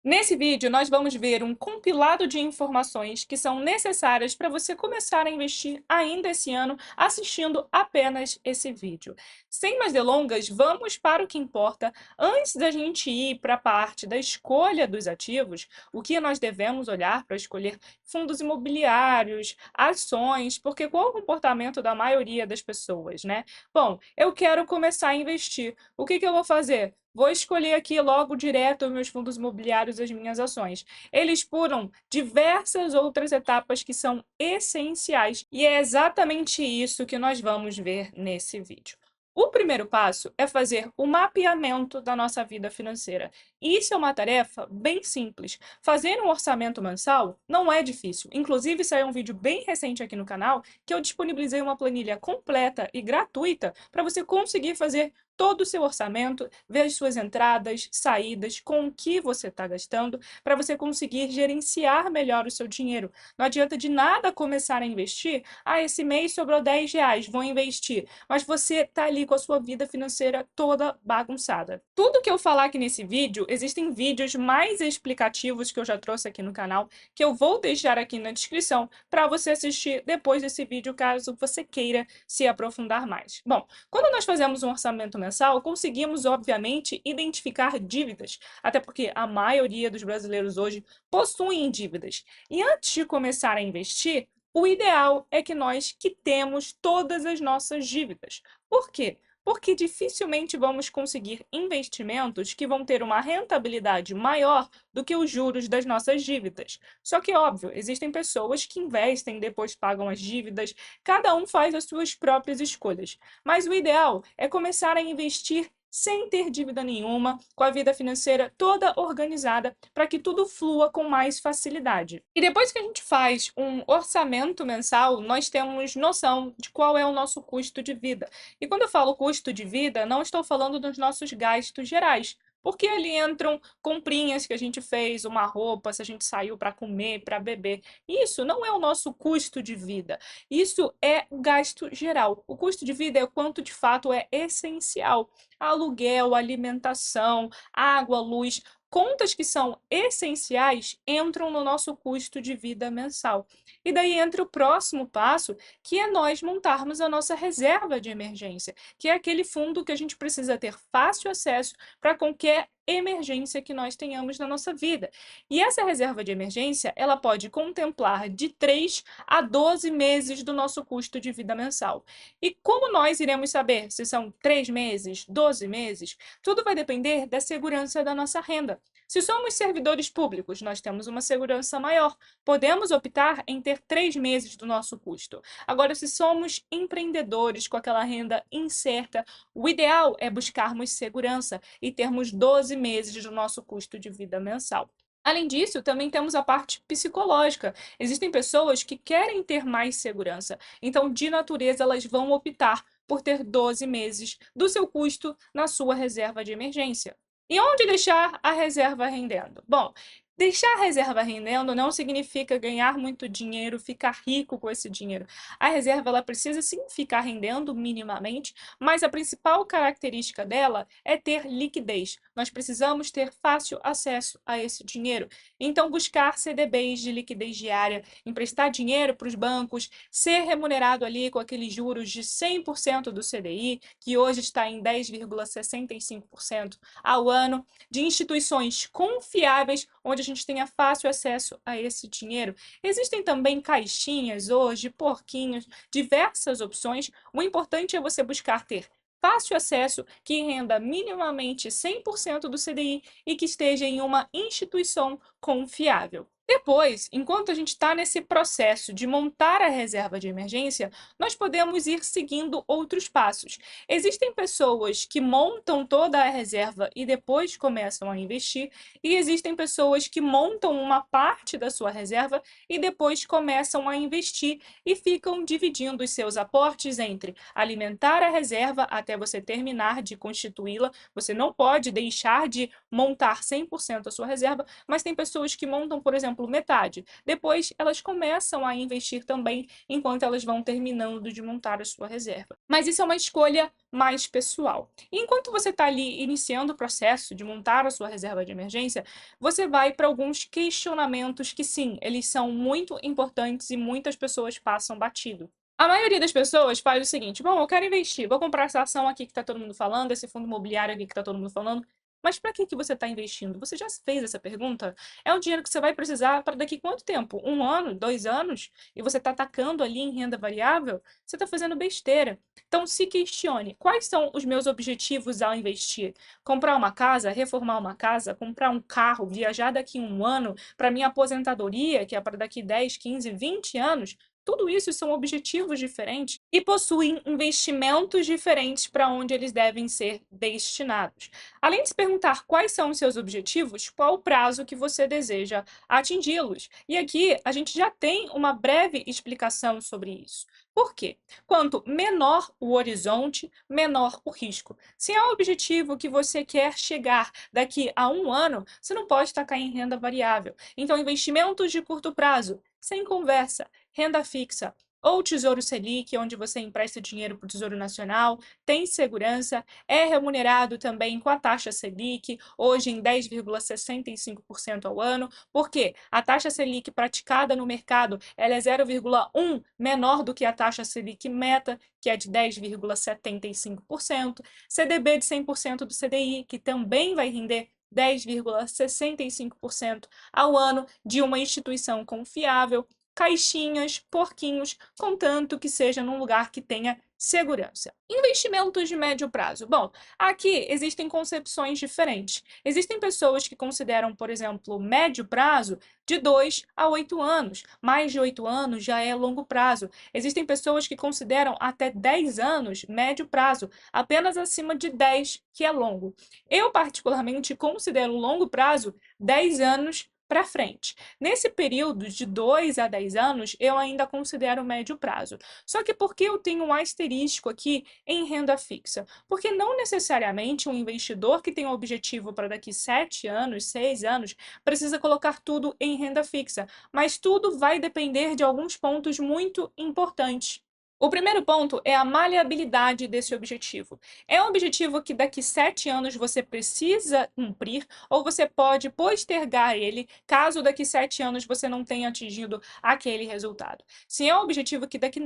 Nesse vídeo, nós vamos ver um compilado de informações que são necessárias para você começar a investir ainda esse ano, assistindo apenas esse vídeo. Sem mais delongas, vamos para o que importa. Antes da gente ir para a parte da escolha dos ativos, o que nós devemos olhar para escolher fundos imobiliários, ações, porque qual é o comportamento da maioria das pessoas, né? Bom, eu quero começar a investir. O que eu vou fazer? Vou escolher aqui logo direto os meus fundos imobiliários, as minhas ações. Eles pulam diversas outras etapas que são essenciais e é exatamente isso que nós vamos ver nesse vídeo. O primeiro passo é fazer o mapeamento da nossa vida financeira. Isso é uma tarefa bem simples. Fazer um orçamento mensal não é difícil. Inclusive, saiu um vídeo bem recente aqui no canal que eu disponibilizei uma planilha completa e gratuita para você conseguir fazer todo o seu orçamento, ver as suas entradas, saídas, com o que você está gastando, para você conseguir gerenciar melhor o seu dinheiro. Não adianta de nada começar a investir, esse mês sobrou R$ 10, vou investir, mas você está ali com a sua vida financeira toda bagunçada. Tudo que eu falar aqui nesse vídeo, existem vídeos mais explicativos que eu já trouxe aqui no canal, que eu vou deixar aqui na descrição para você assistir depois desse vídeo, caso você queira se aprofundar mais. Bom, quando nós fazemos um orçamento mensal, conseguimos, obviamente, identificar dívidas, até porque a maioria dos brasileiros hoje possuem dívidas. E antes de começar a investir, o ideal é que nós quitemos todas as nossas dívidas. Por quê? Porque dificilmente vamos conseguir investimentos que vão ter uma rentabilidade maior do que os juros das nossas dívidas. Só que, óbvio, existem pessoas que investem e depois pagam as dívidas, cada um faz as suas próprias escolhas. Mas o ideal é começar a investir sem ter dívida nenhuma, com a vida financeira toda organizada, para que tudo flua com mais facilidade. E depois que a gente faz um orçamento mensal, nós temos noção de qual é o nosso custo de vida. E quando eu falo custo de vida, não estou falando dos nossos gastos gerais, porque ali entram comprinhas que a gente fez, uma roupa, se a gente saiu para comer, para beber. Isso não é o nosso custo de vida. Isso é o gasto geral. O custo de vida é o quanto de fato é essencial. Aluguel, alimentação, água, luz, contas que são essenciais entram no nosso custo de vida mensal. E daí entra o próximo passo, que é nós montarmos a nossa reserva de emergência, que é aquele fundo que a gente precisa ter fácil acesso para qualquer emergência que nós tenhamos na nossa vida. E essa reserva de emergência, ela pode contemplar de 3 a 12 meses do nosso custo de vida mensal. E como nós iremos saber se são 3 meses, 12 meses? Tudo vai depender da segurança da nossa renda. Se somos servidores públicos, nós temos uma segurança maior. Podemos optar em ter 3 meses do nosso custo. Agora, se somos empreendedores com aquela renda incerta, o ideal é buscarmos segurança e termos 12 meses do nosso custo de vida mensal. Além disso, também temos a parte psicológica. Existem pessoas que querem ter mais segurança, então, de natureza, elas vão optar por ter 12 meses do seu custo na sua reserva de emergência. E onde deixar a reserva rendendo? Bom, deixar a reserva rendendo não significa ganhar muito dinheiro, ficar rico com esse dinheiro. A reserva ela precisa sim ficar rendendo minimamente, mas a principal característica dela é ter liquidez. Nós precisamos ter fácil acesso a esse dinheiro. Então, buscar CDBs de liquidez diária, emprestar dinheiro para os bancos, ser remunerado ali com aqueles juros de 100% do CDI, que hoje está em 10,65% ao ano, de instituições confiáveis, onde a gente tenha fácil acesso a esse dinheiro. Existem também caixinhas hoje, porquinhos, diversas opções. O importante é você buscar ter fácil acesso, que renda minimamente 100% do CDI e que esteja em uma instituição confiável. Depois, enquanto a gente está nesse processo de montar a reserva de emergência, nós podemos ir seguindo outros passos. Existem pessoas que montam toda a reserva e depois começam a investir, e existem pessoas que montam uma parte da sua reserva e depois começam a investir e ficam dividindo os seus aportes entre alimentar a reserva até você terminar de constituí-la. Você não pode deixar de montar 100% a sua reserva, mas tem pessoas que montam, por exemplo, exemplo, metade. Depois, elas começam a investir também enquanto elas vão terminando de montar a sua reserva. Mas isso é uma escolha mais pessoal. E enquanto você está ali iniciando o processo de montar a sua reserva de emergência, você vai para alguns questionamentos que, sim, eles são muito importantes e muitas pessoas passam batido. A maioria das pessoas faz o seguinte: bom, eu quero investir, vou comprar essa ação aqui que está todo mundo falando, esse fundo imobiliário aqui que está todo mundo falando. Mas para que você está investindo? Você já se fez essa pergunta? É um dinheiro que você vai precisar para daqui quanto tempo? 1 ano? 2 anos? E você está atacando ali em renda variável? Você está fazendo besteira. Então se questione: quais são os meus objetivos ao investir? Comprar uma casa, reformar uma casa, comprar um carro, viajar daqui 1 ano para minha aposentadoria, que é para daqui 10, 15, 20 anos? Tudo isso são objetivos diferentes e possuem investimentos diferentes para onde eles devem ser destinados. Além de se perguntar quais são os seus objetivos, qual o prazo que você deseja atingi-los. E aqui a gente já tem uma breve explicação sobre isso. Por quê? Quanto menor o horizonte, menor o risco. Se é um objetivo que você quer chegar daqui a 1 ano, você não pode tacar em renda variável. Então, investimentos de curto prazo, sem conversa, renda fixa ou Tesouro Selic, onde você empresta dinheiro para o Tesouro Nacional, tem segurança, é remunerado também com a taxa Selic, hoje em 10,65% ao ano, porque a taxa Selic praticada no mercado ela é 0,1 menor do que a taxa Selic meta, que é de 10,75%, CDB de 100% do CDI, que também vai render 10,65% ao ano de uma instituição confiável, caixinhas, porquinhos, contanto que seja num lugar que tenha segurança. Investimentos de médio prazo. Bom, aqui existem concepções diferentes. Existem pessoas que consideram, por exemplo, médio prazo de 2 a 8 anos. Mais de 8 anos já é longo prazo. Existem pessoas que consideram até 10 anos médio prazo, apenas acima de 10 que é longo. Eu, particularmente, considero longo prazo 10 anos para frente. Nesse período de 2 a 10 anos, eu ainda considero médio prazo. Só que por que eu tenho um asterisco aqui em renda fixa? Porque não necessariamente um investidor que tem um objetivo para daqui 7 anos, 6 anos, precisa colocar tudo em renda fixa, mas tudo vai depender de alguns pontos muito importantes. O primeiro ponto é a maleabilidade desse objetivo. É um objetivo que daqui 7 anos você precisa cumprir, ou você pode postergar ele, caso daqui 7 anos você não tenha atingido aquele resultado. Se é um objetivo que daqui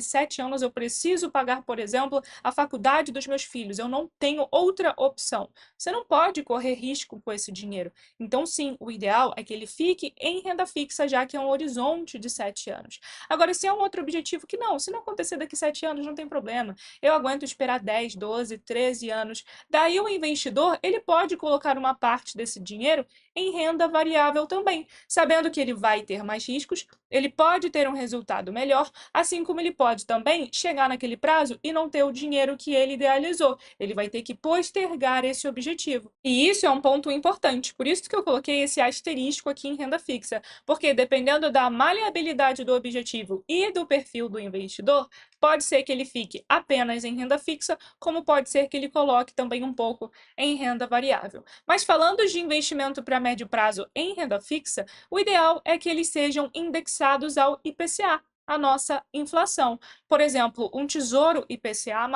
7 anos eu preciso pagar, por exemplo, a faculdade dos meus filhos, eu não tenho outra opção. Você não pode correr risco com esse dinheiro. Então, sim, o ideal é que ele fique em renda fixa, já que é um horizonte de 7 anos. Agora, se é um outro objetivo que não, se não acontecer daqui 7 anos, não tem problema. Eu aguento esperar 10, 12, 13 anos. Daí o investidor, ele pode colocar uma parte desse dinheiro em renda variável também, sabendo que ele vai ter mais riscos, ele pode ter um resultado melhor, assim como ele pode também chegar naquele prazo e não ter o dinheiro que ele idealizou. Ele vai ter que postergar esse objetivo. E isso é um ponto importante, por isso que eu coloquei esse asterisco aqui em renda fixa, porque dependendo da maleabilidade do objetivo e do perfil do investidor, pode ser que ele fique apenas em renda fixa, como pode ser que ele coloque também um pouco em renda variável. Mas falando de investimento para médio prazo em renda fixa, o ideal é que eles sejam indexados ao IPCA, a nossa inflação. Por exemplo, um tesouro IPCA+,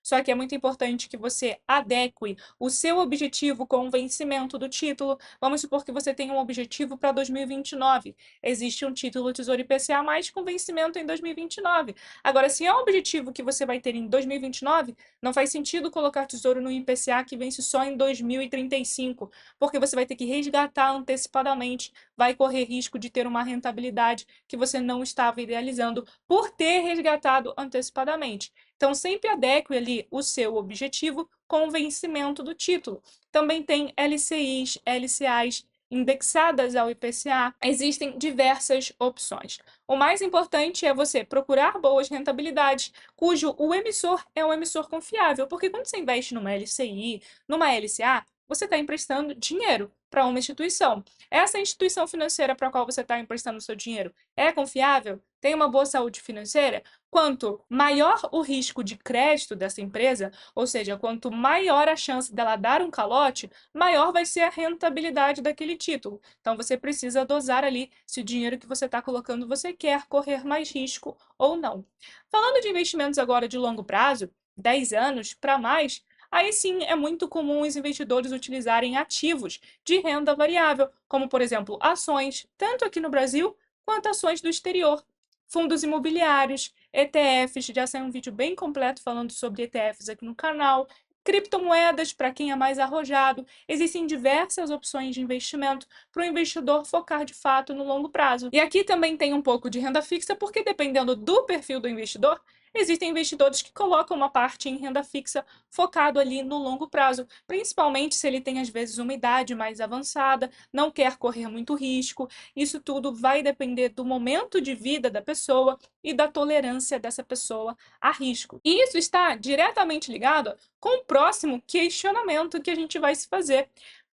só que é muito importante que você adeque o seu objetivo com o vencimento do título. Vamos supor que você tem um objetivo para 2029. Existe um título Tesouro IPCA+, com vencimento em 2029. Agora, se é um objetivo que você vai ter em 2029, não faz sentido colocar tesouro no IPCA que vence só em 2035, porque você vai ter que resgatar antecipadamente, vai correr risco de ter uma rentabilidade que você não estava idealizando por ter resgatado antecipadamente. Então, sempre adeque ali o seu objetivo com o vencimento do título. Também tem LCIs, LCAs indexadas ao IPCA. Existem diversas opções. O mais importante é você procurar boas rentabilidades, cujo o emissor é um emissor confiável, porque quando você investe numa LCI, numa LCA, você está emprestando dinheiro para uma instituição. Essa instituição financeira para a qual você está emprestando o seu dinheiro é confiável? tem uma boa saúde financeira, quanto maior o risco de crédito dessa empresa, ou seja, quanto maior a chance dela dar um calote, maior vai ser a rentabilidade daquele título. Então você precisa dosar ali se o dinheiro que você está colocando você quer correr mais risco ou não. Falando de investimentos agora de longo prazo, 10 anos para mais, aí sim é muito comum os investidores utilizarem ativos de renda variável, como por exemplo ações, tanto aqui no Brasil quanto ações do exterior, fundos imobiliários, ETFs, já saiu um vídeo bem completo falando sobre ETFs aqui no canal, criptomoedas para quem é mais arrojado. Existem diversas opções de investimento para o investidor focar de fato no longo prazo. E aqui também tem um pouco de renda fixa, porque dependendo do perfil do investidor, existem investidores que colocam uma parte em renda fixa focado ali no longo prazo, principalmente se ele tem às vezes uma idade mais avançada, não quer correr muito risco. Isso tudo vai depender do momento de vida da pessoa e da tolerância dessa pessoa a risco. E isso está diretamente ligado com o próximo questionamento que a gente vai se fazer.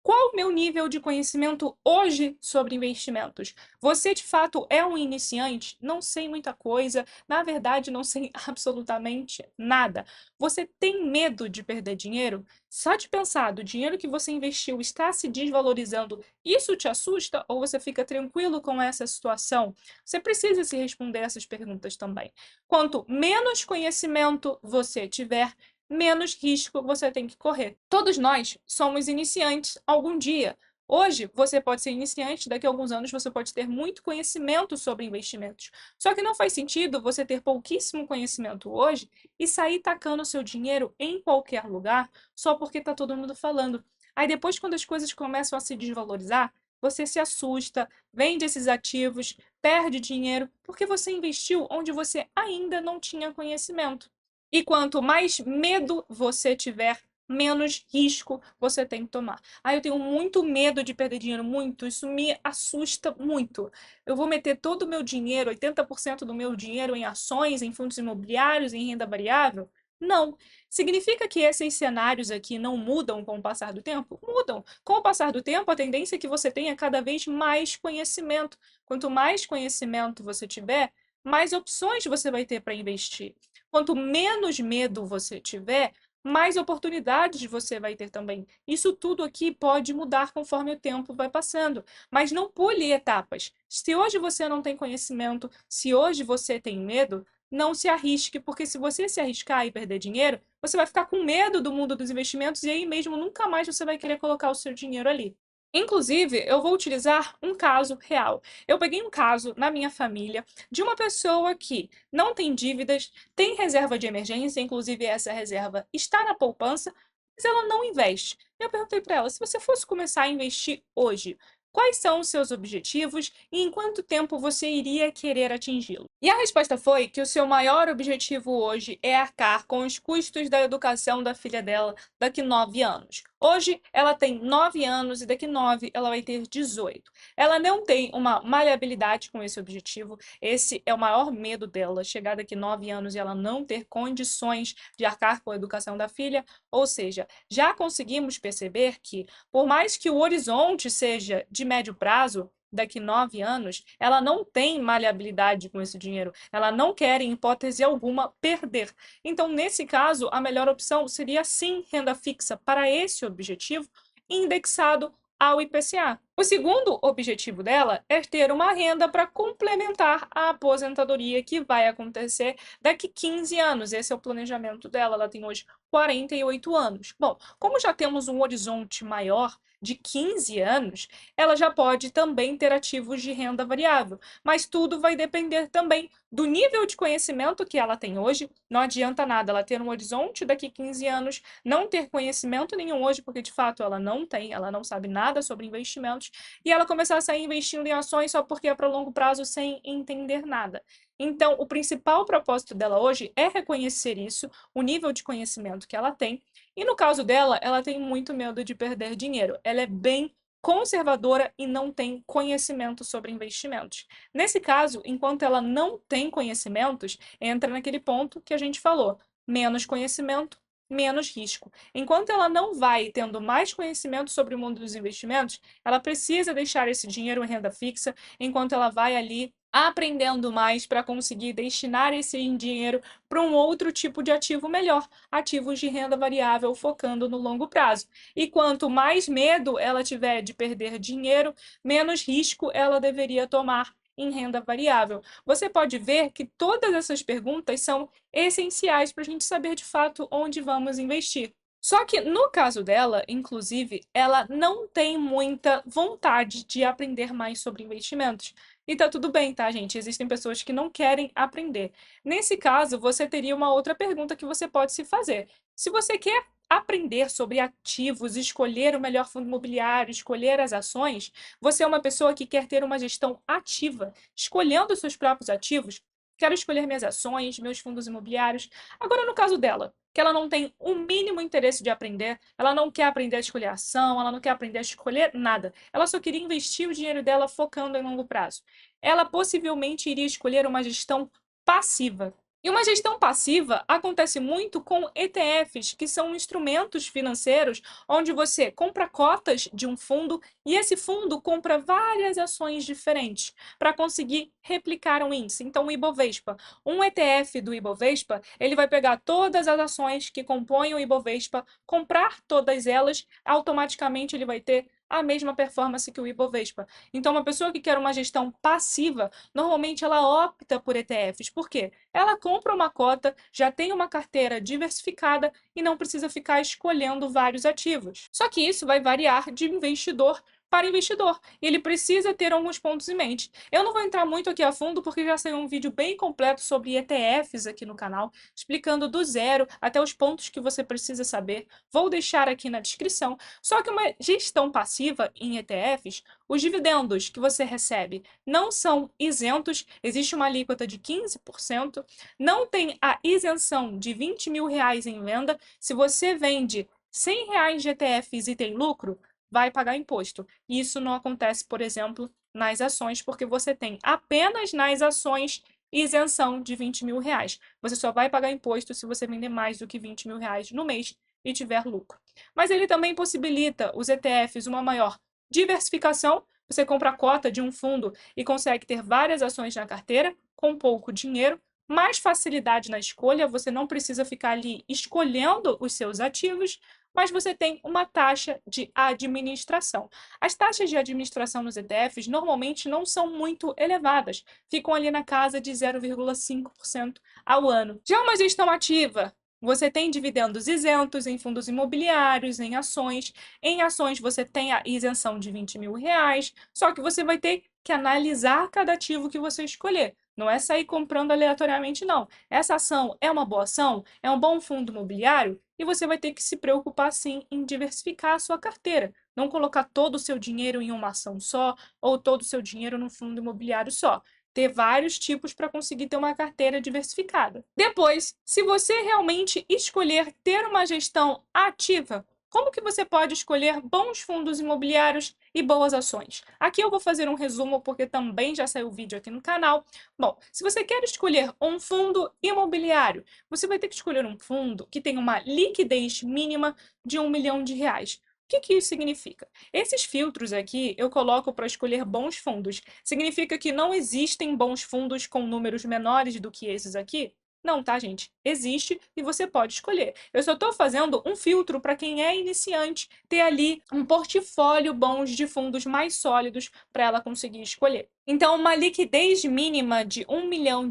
Qual o meu nível de conhecimento hoje sobre investimentos? Você de fato é um iniciante? Não sei muita coisa, na verdade não sei absolutamente nada. Você tem medo de perder dinheiro? Só de pensar do dinheiro que você investiu está se desvalorizando, isso te assusta ou você fica tranquilo com essa situação? Você precisa se responder essas perguntas também. Quanto menos conhecimento você tiver, menos risco você tem que correr. Todos nós somos iniciantes algum dia. Hoje você pode ser iniciante, daqui a alguns anos você pode ter muito conhecimento sobre investimentos. Só que não faz sentido você ter pouquíssimo conhecimento hoje e sair tacando seu dinheiro em qualquer lugar só porque está todo mundo falando. Aí depois, quando as coisas começam a se desvalorizar, você se assusta, vende esses ativos, perde dinheiro, porque você investiu onde você ainda não tinha conhecimento. E quanto mais medo você tiver, menos risco você tem que tomar. Eu tenho muito medo de perder dinheiro, muito, isso me assusta muito. Eu vou meter todo o meu dinheiro, 80% do meu dinheiro em ações, em fundos imobiliários, em renda variável? Não. Significa que esses cenários aqui não mudam com o passar do tempo? Mudam. Com o passar do tempo, a tendência é que você tenha cada vez mais conhecimento. Quanto mais conhecimento você tiver, mais opções você vai ter para investir. Quanto menos medo você tiver, mais oportunidades você vai ter também. Isso tudo aqui pode mudar conforme o tempo vai passando, mas não pule etapas. Se hoje você não tem conhecimento, se hoje você tem medo, não se arrisque, porque se você se arriscar e perder dinheiro, você vai ficar com medo do mundo dos investimentos e aí mesmo nunca mais você vai querer colocar o seu dinheiro ali. Inclusive, eu vou utilizar um caso real. Eu peguei um caso na minha família de uma pessoa que não tem dívidas, tem reserva de emergência, inclusive essa reserva está na poupança, mas ela não investe. Eu perguntei para ela, se você fosse começar a investir hoje, quais são os seus objetivos e em quanto tempo você iria querer atingi-lo? E a resposta foi que o seu maior objetivo hoje é arcar com os custos da educação da filha dela daqui 9 anos. Hoje ela tem 9 anos e daqui 9 ela vai ter 18. Ela não tem uma maleabilidade com esse objetivo. Esse é o maior medo dela, chegar daqui 9 anos e ela não ter condições de arcar com a educação da filha. Ou seja, já conseguimos perceber que, por mais que o horizonte seja de médio prazo, daqui 9 anos, ela não tem maleabilidade com esse dinheiro. Ela não quer, em hipótese alguma, perder. Então, nesse caso, a melhor opção seria sim renda fixa para esse objetivo, indexado ao IPCA. O segundo objetivo dela é ter uma renda para complementar a aposentadoria que vai acontecer daqui 15 anos. Esse é o planejamento dela. Ela tem hoje 48 anos. Bom, como já temos um horizonte maior de 15 anos, ela já pode também ter ativos de renda variável, mas tudo vai depender também do nível de conhecimento que ela tem hoje. Não adianta nada ela ter um horizonte daqui 15 anos, não ter conhecimento nenhum hoje, porque de fato ela não tem, ela não sabe nada sobre investimentos, e ela começar a sair investindo em ações só porque é para longo prazo sem entender nada. Então, o principal propósito dela hoje é reconhecer isso, o nível de conhecimento que ela tem, e no caso dela, ela tem muito medo de perder dinheiro. Ela é bem conservadora e não tem conhecimento sobre investimentos. Nesse caso, enquanto ela não tem conhecimentos, entra naquele ponto que a gente falou: menos conhecimento, menos risco. Enquanto ela não vai tendo mais conhecimento sobre o mundo dos investimentos, ela precisa deixar esse dinheiro em renda fixa, enquanto ela vai ali aprendendo mais para conseguir destinar esse dinheiro para um outro tipo de ativo melhor, ativos de renda variável focando no longo prazo. E quanto mais medo ela tiver de perder dinheiro, menos risco ela deveria tomar em renda variável. Você pode ver que todas essas perguntas são essenciais para a gente saber de fato onde vamos investir. Só que no caso dela, inclusive, ela não tem muita vontade de aprender mais sobre investimentos. E tá tudo bem, tá, gente? Existem pessoas que não querem aprender. Nesse caso, você teria uma outra pergunta que você pode se fazer. Se você quer aprender sobre ativos, escolher o melhor fundo imobiliário, escolher as ações, você é uma pessoa que quer ter uma gestão ativa, escolhendo os seus próprios ativos. Quero escolher minhas ações, meus fundos imobiliários. Agora, no caso dela, que ela não tem o mínimo interesse de aprender, ela não quer aprender a escolher ação, ela não quer aprender a escolher nada. Ela só queria investir o dinheiro dela focando em longo prazo. Ela possivelmente iria escolher uma gestão passiva. E uma gestão passiva acontece muito com ETFs, que são instrumentos financeiros onde você compra cotas de um fundo e esse fundo compra várias ações diferentes para conseguir replicar um índice. Então, o Ibovespa, um ETF do Ibovespa, ele vai pegar todas as ações que compõem o Ibovespa, comprar todas elas, automaticamente ele vai ter a mesma performance que o Ibovespa. Então, uma pessoa que quer uma gestão passiva, normalmente ela opta por ETFs. Por quê? Ela compra uma cota, já tem uma carteira diversificada e não precisa ficar escolhendo vários ativos. Só que isso vai variar de investidor para investidor, e ele precisa ter alguns pontos em mente. Eu não vou entrar muito aqui a fundo, porque já saiu um vídeo bem completo sobre ETFs aqui no canal, explicando do zero até os pontos que você precisa saber. Vou deixar aqui na descrição. Só que uma gestão passiva em ETFs, os dividendos que você recebe não são isentos, existe uma alíquota de 15%, não tem a isenção de R$ 20.000 em venda. Se você vende R$ 100 de ETFs e tem lucro, vai pagar imposto. Isso não acontece, por exemplo, nas ações, porque você tem apenas nas ações isenção de R$ 20.000. Você só vai pagar imposto se você vender mais do que R$ 20.000 no mês e tiver lucro. Mas ele também possibilita os ETFs uma maior diversificação. Você compra a cota de um fundo e consegue ter várias ações na carteira com pouco dinheiro, mais facilidade na escolha, você não precisa ficar ali escolhendo os seus ativos, mas você tem uma taxa de administração. As taxas de administração nos ETFs normalmente não são muito elevadas, ficam ali na casa de 0,5% ao ano. Já uma gestão ativa, você tem dividendos isentos em fundos imobiliários, em ações. Em ações você tem a isenção de R$ 20.000, só que você vai ter que analisar cada ativo que você escolher. Não é sair comprando aleatoriamente, não. Essa ação é uma boa ação? É um bom fundo imobiliário? E você vai ter que se preocupar, sim, em diversificar a sua carteira. Não colocar todo o seu dinheiro em uma ação só ou todo o seu dinheiro num fundo imobiliário só. Ter vários tipos para conseguir ter uma carteira diversificada. Depois, se você realmente escolher ter uma gestão ativa, como que você pode escolher bons fundos imobiliários e boas ações? Aqui eu vou fazer um resumo, porque também já saiu vídeo aqui no canal. Bom, se você quer escolher um fundo imobiliário, você vai ter que escolher um fundo que tenha uma liquidez mínima de R$ 1 milhão. O que isso significa? Esses filtros aqui eu coloco para escolher bons fundos. Significa que não existem bons fundos com números menores do que esses aqui? Não, tá, gente? Existe e você pode escolher. Eu só estou fazendo um filtro para quem é iniciante ter ali um portfólio bom de fundos mais sólidos para ela conseguir escolher. Então, uma liquidez mínima de R$ 1 milhão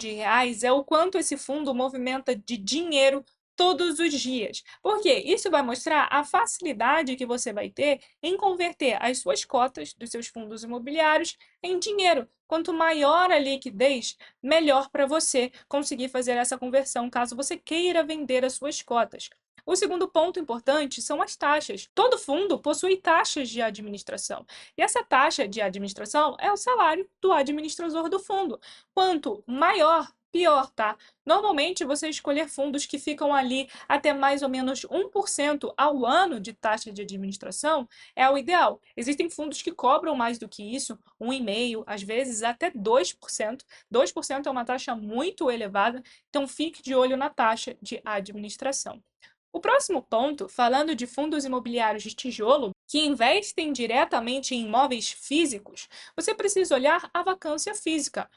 é o quanto esse fundo movimenta de dinheiro todos os dias. Porque isso vai mostrar a facilidade que você vai ter em converter as suas cotas dos seus fundos imobiliários em dinheiro. Quanto maior a liquidez, melhor para você conseguir fazer essa conversão, caso você queira vender as suas cotas. O segundo ponto importante são as taxas. Todo fundo possui taxas de administração. E essa taxa de administração é o salário do administrador do fundo. Quanto maior, pior, tá? Normalmente, você escolher fundos que ficam ali até mais ou menos 1% ao ano de taxa de administração é o ideal. Existem fundos que cobram mais do que isso, 1,5%, às vezes até 2%. 2% é uma taxa muito elevada, então fique de olho na taxa de administração. O próximo ponto, falando de fundos imobiliários de tijolo, que investem diretamente em imóveis físicos, você precisa olhar a vacância física.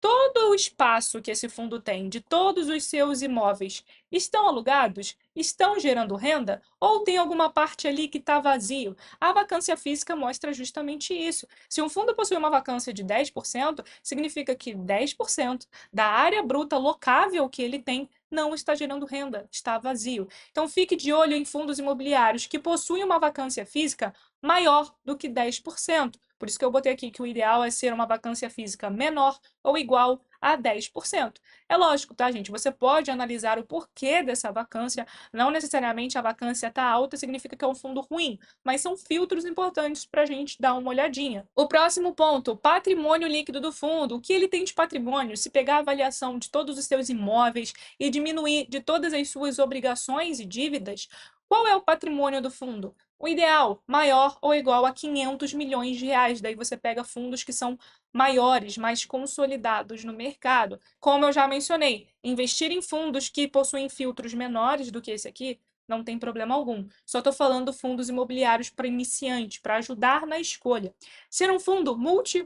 todo o espaço que esse fundo tem, de todos os seus imóveis, estão alugados? Estão gerando renda? Ou tem alguma parte ali que está vazio? A vacância física mostra justamente isso. Se um fundo possui uma vacância de 10%, significa que 10% da área bruta locável que ele tem não está gerando renda, está vazio. Então fique de olho em fundos imobiliários que possuem uma vacância física maior do que 10%. Por isso que eu botei aqui que o ideal é ser uma vacância física menor ou igual a 10%. É lógico, tá, gente? Você pode analisar o porquê dessa vacância. Não necessariamente a vacância está alta significa que é um fundo ruim, mas são filtros importantes para a gente dar uma olhadinha. O próximo ponto, patrimônio líquido do fundo. O que ele tem de patrimônio? Se pegar a avaliação de todos os seus imóveis e diminuir de todas as suas obrigações e dívidas, qual é o patrimônio do fundo? O ideal, maior ou igual a 500 milhões de reais. Daí você pega fundos que são maiores, mais consolidados no mercado. Como eu já mencionei, investir em fundos que possuem filtros menores do que esse aqui não tem problema algum. Só estou falando fundos imobiliários para iniciante, para ajudar na escolha. Ser um fundo multi,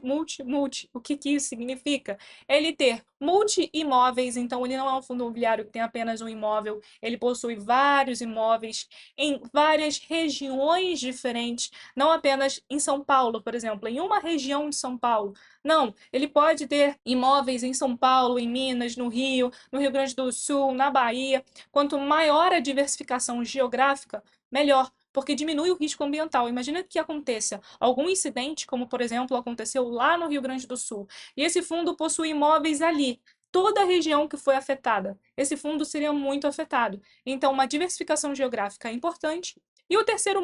o que isso significa? Ele ter multi-imóveis, então ele não é um fundo imobiliário que tem apenas um imóvel, ele possui vários imóveis em várias regiões diferentes, não apenas em São Paulo, por exemplo, em uma região de São Paulo. Não, ele pode ter imóveis em São Paulo, em Minas, no Rio Grande do Sul, na Bahia. Quanto maior a diversificação geográfica, melhor, porque diminui o risco ambiental. Imagina que aconteça algum incidente, como por exemplo aconteceu lá no Rio Grande do Sul, e esse fundo possui imóveis ali. Toda a região que foi afetada, esse fundo seria muito afetado. Então, uma diversificação geográfica é importante. E o terceiro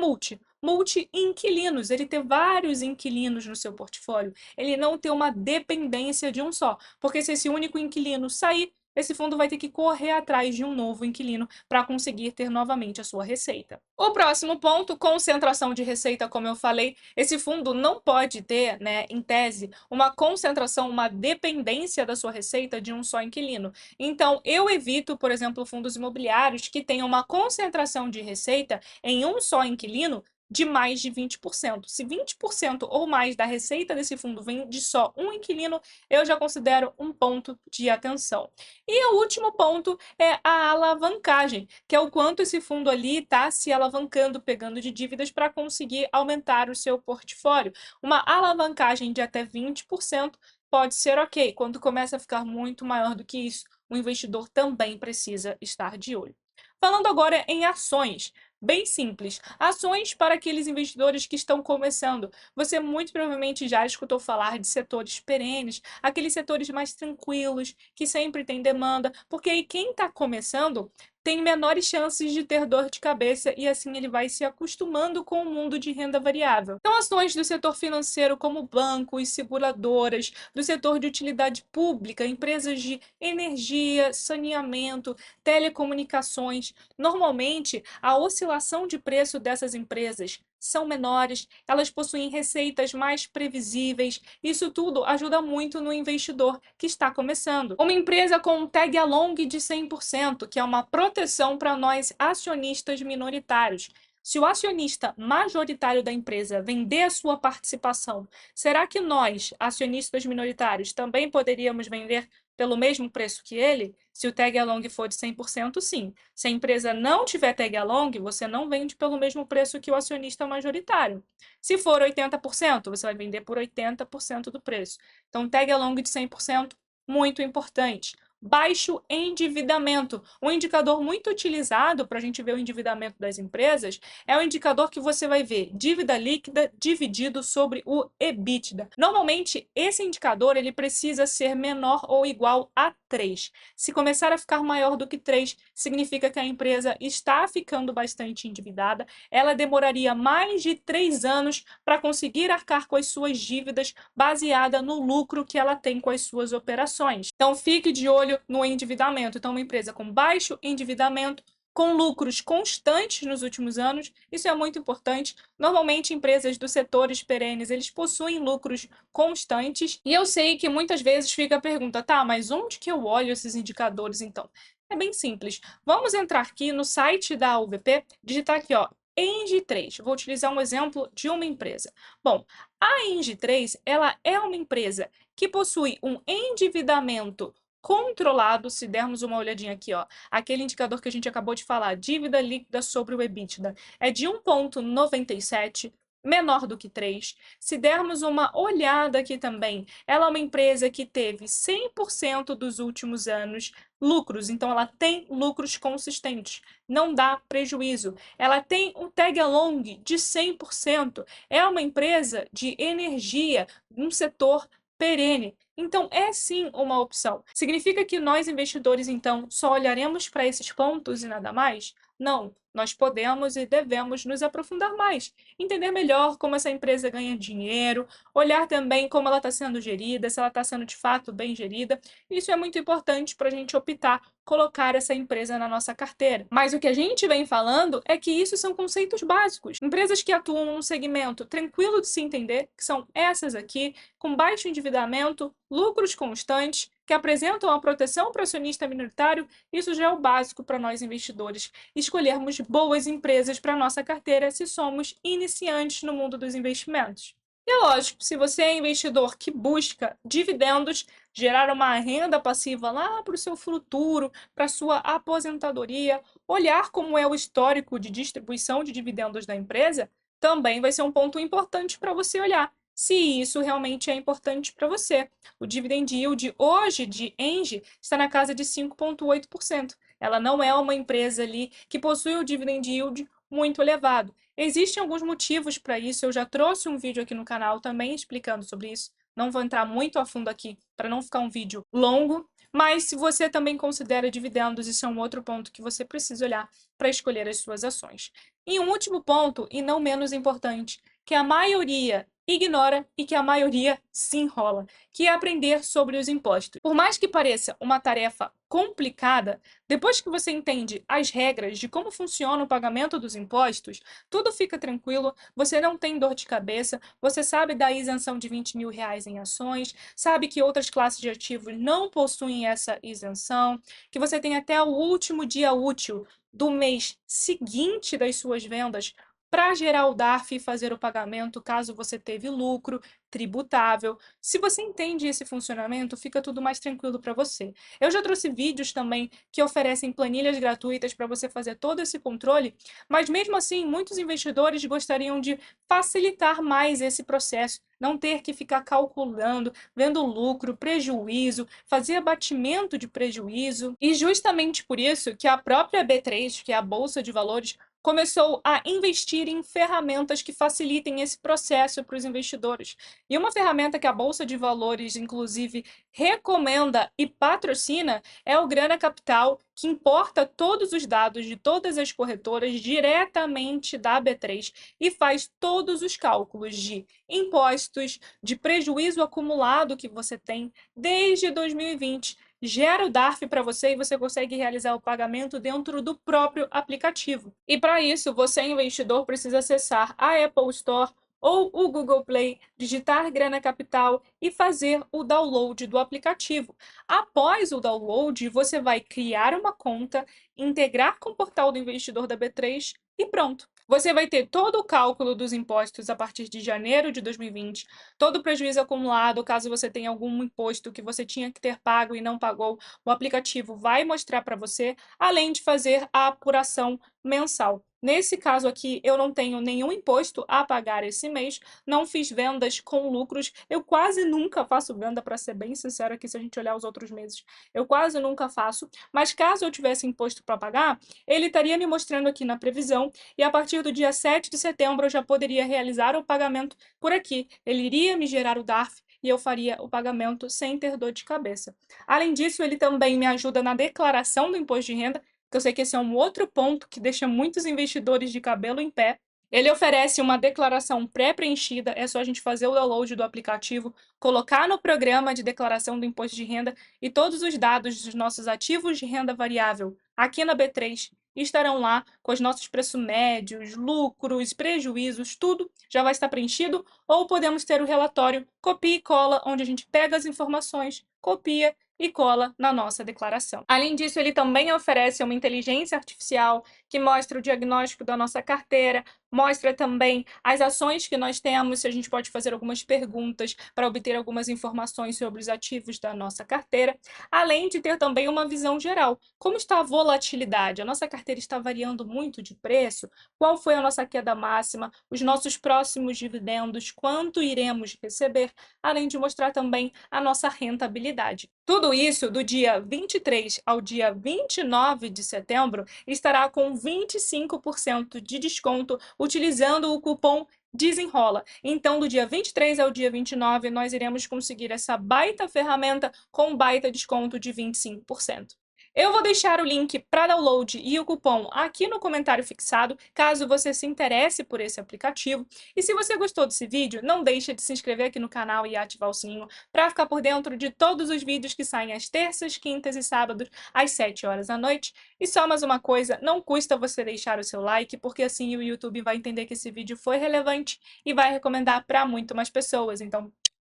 multi-inquilinos, ele ter vários inquilinos no seu portfólio, ele não ter uma dependência de um só, porque se esse único inquilino sair, esse fundo vai ter que correr atrás de um novo inquilino para conseguir ter novamente a sua receita. O próximo ponto, concentração de receita, como eu falei, esse fundo não pode ter, né, em tese, uma concentração, uma dependência da sua receita de um só inquilino. Então, eu evito, por exemplo, fundos imobiliários que tenham uma concentração de receita em um só inquilino de mais de 20%. Se 20% ou mais da receita desse fundo vem de só um inquilino, eu já considero um ponto de atenção. E o último ponto é a alavancagem, que é o quanto esse fundo ali está se alavancando, pegando de dívidas para conseguir aumentar o seu portfólio. Uma alavancagem de até 20% pode ser ok. Quando começa a ficar muito maior do que isso, o investidor também precisa estar de olho. Falando agora em ações, bem simples, ações para aqueles investidores que estão começando. Você muito provavelmente já escutou falar de setores perenes, aqueles setores mais tranquilos, que sempre tem demanda, porque aí quem está começando tem menores chances de ter dor de cabeça e assim ele vai se acostumando com o mundo de renda variável. Então, ações do setor financeiro como bancos, seguradoras, do setor de utilidade pública, empresas de energia, saneamento, telecomunicações. Normalmente, a oscilação de preço dessas empresas são menores, elas possuem receitas mais previsíveis. Isso tudo ajuda muito no investidor que está começando. Uma empresa com um tag along de 100%, que é uma proteção para nós acionistas minoritários. Se o acionista majoritário da empresa vender a sua participação, será que nós, acionistas minoritários, também poderíamos vender pelo mesmo preço que ele? Se o tag along for de 100%, sim. Se a empresa não tiver tag along, você não vende pelo mesmo preço que o acionista majoritário. Se for 80%, você vai vender por 80% do preço. Então, tag along de 100%, muito importante. Baixo endividamento. Um indicador muito utilizado para a gente ver o endividamento das empresas é o indicador que você vai ver dívida líquida dividido sobre o EBITDA. Normalmente, esse indicador ele precisa ser menor ou igual a 3. Se começar a ficar maior do que 3, significa que a empresa está ficando bastante endividada. Ela demoraria mais de 3 anos para conseguir arcar com as suas dívidas baseada no lucro que ela tem com as suas operações. Então, fique de olho no endividamento. Então, uma empresa com baixo endividamento, com lucros constantes nos últimos anos, isso é muito importante. Normalmente, empresas dos setores perenes, eles possuem lucros constantes. E eu sei que muitas vezes fica a pergunta, tá, mas onde que eu olho esses indicadores então? É bem simples. Vamos entrar aqui no site da UVP, digitar aqui, ó, ENGIE 3. Vou utilizar um exemplo de uma empresa. Bom, a ENGIE 3, ela é uma empresa que possui um endividamento controlado. Se dermos uma olhadinha aqui, ó, aquele indicador que a gente acabou de falar, dívida líquida sobre o EBITDA, é de 1,97, menor do que 3. Se dermos uma olhada aqui também, ela é uma empresa que teve 100% dos últimos anos lucros, então ela tem lucros consistentes, não dá prejuízo. Ela tem um tag along de 100%, é uma empresa de energia, um setor perene. Então, é sim uma opção. Significa que nós, investidores, então, só olharemos para esses pontos e nada mais? Não, nós podemos e devemos nos aprofundar mais, entender melhor como essa empresa ganha dinheiro, olhar também como ela está sendo gerida, se ela está sendo de fato bem gerida. Isso é muito importante para a gente optar colocar essa empresa na nossa carteira. Mas o que a gente vem falando é que isso são conceitos básicos. Empresas que atuam num segmento tranquilo de se entender, que são essas aqui, com baixo endividamento, lucros constantes, que apresentam a proteção para o acionista minoritário, isso já é o básico para nós investidores escolhermos boas empresas para nossa carteira se somos iniciantes no mundo dos investimentos. E lógico, se você é investidor que busca dividendos, gerar uma renda passiva lá para o seu futuro, para a sua aposentadoria, olhar como é o histórico de distribuição de dividendos da empresa, também vai ser um ponto importante para você olhar se isso realmente é importante para você. O dividend yield hoje de Engie está na casa de 5,8%. Ela não é uma empresa ali que possui o dividend yield muito elevado. Existem alguns motivos para isso, eu já trouxe um vídeo aqui no canal também explicando sobre isso. Não vou entrar muito a fundo aqui para não ficar um vídeo longo, mas se você também considera dividendos, isso é um outro ponto que você precisa olhar para escolher as suas ações. E um último ponto, e não menos importante, que a maioria ignora e que a maioria se enrola, que é aprender sobre os impostos. Por mais que pareça uma tarefa complicada, depois que você entende as regras de como funciona o pagamento dos impostos, tudo fica tranquilo, você não tem dor de cabeça, você sabe da isenção de R$ 20.000 em ações, sabe que outras classes de ativos não possuem essa isenção, que você tem até o último dia útil do mês seguinte das suas vendas para gerar o DARF e fazer o pagamento caso você teve lucro tributável. Se você entende esse funcionamento, fica tudo mais tranquilo para você. Eu já trouxe vídeos também que oferecem planilhas gratuitas para você fazer todo esse controle, mas mesmo assim, muitos investidores gostariam de facilitar mais esse processo, não ter que ficar calculando, vendo lucro, prejuízo, fazer abatimento de prejuízo. E justamente por isso que a própria B3, que é a Bolsa de Valores, começou a investir em ferramentas que facilitem esse processo para os investidores. E uma ferramenta que a Bolsa de Valores, inclusive, recomenda e patrocina é o Grana Capital, que importa todos os dados de todas as corretoras diretamente da B3 e faz todos os cálculos de impostos, de prejuízo acumulado que você tem desde 2020. Gera o DARF para você e você consegue realizar o pagamento dentro do próprio aplicativo. E para isso, você, investidor, precisa acessar a Apple Store ou o Google Play, digitar Grana Capital e fazer o download do aplicativo. Após o download, você vai criar uma conta, integrar com o portal do investidor da B3 e pronto. Você vai ter todo o cálculo dos impostos a partir de janeiro de 2020, todo o prejuízo acumulado, caso você tenha algum imposto que você tinha que ter pago e não pagou, o aplicativo vai mostrar para você, além de fazer a apuração mensal. Nesse caso aqui, eu não tenho nenhum imposto a pagar esse mês, não fiz vendas com lucros, eu quase nunca faço venda, para ser bem sincero aqui, se a gente olhar os outros meses, eu quase nunca faço, mas caso eu tivesse imposto para pagar, ele estaria me mostrando aqui na previsão, e a partir do dia 7 de setembro eu já poderia realizar o pagamento por aqui, ele iria me gerar o DARF, e eu faria o pagamento sem ter dor de cabeça. Além disso, ele também me ajuda na declaração do imposto de renda, que eu sei que esse é um outro ponto que deixa muitos investidores de cabelo em pé. Ele oferece uma declaração pré-preenchida, é só a gente fazer o download do aplicativo, colocar no programa de declaração do imposto de renda e todos os dados dos nossos ativos de renda variável aqui na B3 estarão lá com os nossos preços médios, lucros, prejuízos, tudo já vai estar preenchido, ou podemos ter o relatório copia e cola, onde a gente pega as informações, copia, e cola na nossa declaração. Além disso, ele também oferece uma inteligência artificial que mostra o diagnóstico da nossa carteira, mostra também as ações que nós temos, se a gente pode fazer algumas perguntas para obter algumas informações sobre os ativos da nossa carteira, além de ter também uma visão geral. Como está a volatilidade? A nossa carteira está variando muito de preço? Qual foi a nossa queda máxima? Os nossos próximos dividendos? Quanto iremos receber? Além de mostrar também a nossa rentabilidade. Tudo isso do dia 23 ao dia 29 de setembro estará com 25% de desconto utilizando o cupom Desenrola. Então, do dia 23 ao dia 29, nós iremos conseguir essa baita ferramenta com um baita desconto de 25%. Eu vou deixar o link para download e o cupom aqui no comentário fixado, caso você se interesse por esse aplicativo. E se você gostou desse vídeo, não deixe de se inscrever aqui no canal e ativar o sininho para ficar por dentro de todos os vídeos que saem às terças, quintas e sábados, às 7 horas da noite. E só mais uma coisa, não custa você deixar o seu like, porque assim o YouTube vai entender que esse vídeo foi relevante e vai recomendar para muito mais pessoas. Então,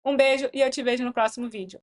um beijo e eu te vejo no próximo vídeo.